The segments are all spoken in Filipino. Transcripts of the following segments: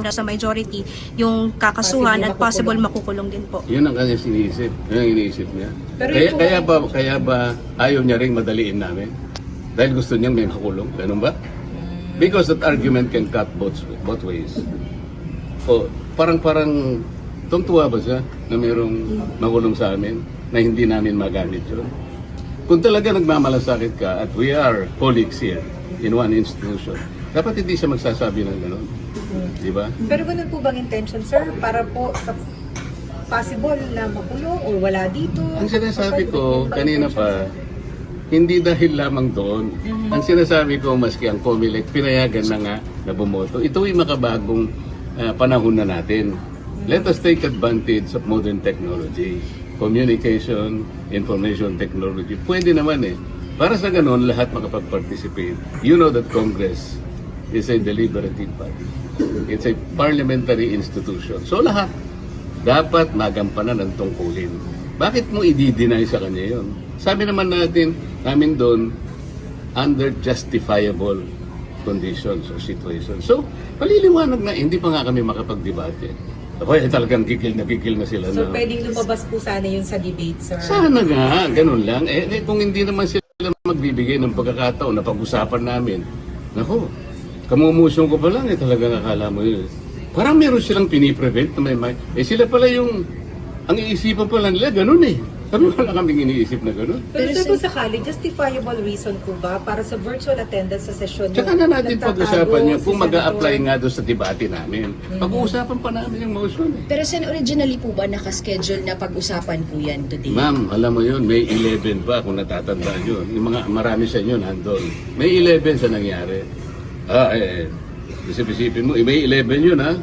sa majority yung kakasuhan at possible makukulong din po. Yun ang kanyang iniisip. Yun ang iniisip niya. Pero Kaya ba ayaw niya rin madaliin namin? Dahil gusto niyang may makulong. Ganun ba? Because that argument can cut both ways. O, parang tungtuwa ba siya na mayroong makulong sa amin na hindi namin magamit yun? Kung talaga nagmamalasakit ka at we are colleagues here in one institution, dapat hindi siya magsasabi ng gano'n. Di ba? Pero ganun po bang intention, sir? Para po sa possible na makulong o wala dito? Ang sinasabi ko kanina pa, hindi dahil lamang doon. Ang sinasabi ko, maski ang COMELEC, pinayagan na nga na bumoto. Ito ay makabagong panahon na natin. Let us take advantage of modern technology. Communication, information technology. Pwede naman eh. Para sa ganun, lahat makapag-participate. You know that Congress is a deliberative body. It's a parliamentary institution. So lahat dapat magampanan ng tungkulin. Bakit mo i-deny sa kanya yun? Sabi naman namin doon, under justifiable conditions or situations. So, paliliwanag na, hindi pa nga kami makapag-debate. Ako, talagang gigil na sila. So, na, pwedeng lumabas po sana yun sa debate, sir? Sana nga, ganun lang. Kung hindi naman sila magbibigay ng pagkakataon na pag-usapan namin, naku, kamumusyon ko pa lang, talagang akala mo yun. Parang meron silang piniprevent na may sila pala yung, ang iisipan pala nila, ganun eh. Kami wala kaming iniisip na gano'n. Pero sir, kung sakali, justifiable reason po ba para sa virtual attendance sa sesyon? Tsaka na natin pag-usapan niya kung mag-a-apply nga doon sa debate namin. Pag-uusapan pa namin yung motion eh. Pero sen, originally po ba nakaschedule na pag-usapan po yan today? Ma'am, alam mo yun, May 11 pa kung natatandaan yun. Yung mga marami sa inyo nandun. May 11 sa nangyari. Isip-isipin mo, May 11 yun ha.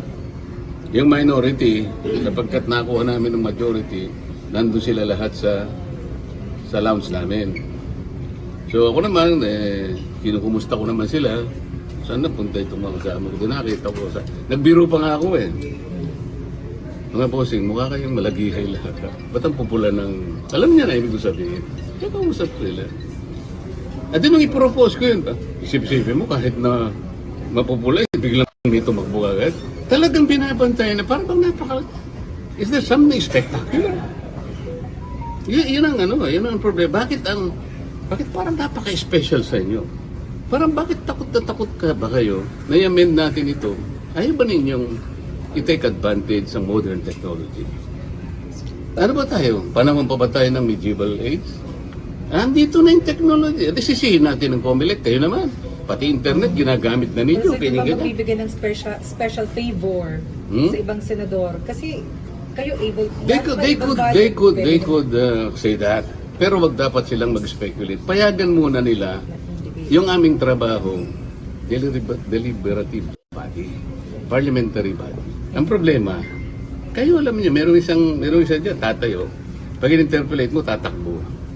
Yung minority, sapagkat nakuha namin ng majority, nandun sila lahat sa lounge namin. So ako naman, kinukumusta ko naman sila. Saan napunta itong mga kasama ko? Nakita ko. Nagbiro pa nga ako eh. Mga bossing, mukha kayong malagihay lahat. Ba't ang pupula ng... Alam niya na ibig ko sabihin. Kaya kausap ko sila. At din nung ipropose ko yun, isip-isipin mo kahit na mapupula, biglang may tumakbo agad. Talagang binabantay na parang napaka... Is there something spectacular? Yun ang problema. Bakit parang napaka-special sa inyo? Parang bakit takot na takot ka ba kayo na i-amend natin ito? Ayaw ba ninyong i-take advantage sa modern technology? Ano ba tayo? Panahon pa ba tayo ng medieval age? Andito na yung technology. At sisihin natin ng COMELEC. Kayo naman. Pati internet, ginagamit na ninyo. Sir, di ba magbibigay ng special favor sa ibang senador? Kasi kayo able They could say that. Pero wag dapat silang mag-speculate. Payagan muna nila yung aming trabaho, deliberative body, parliamentary body. Ang problema, kayo alam niyo, meron isa dyan, tatayo. Pag in-interpolate mo, tatakbo.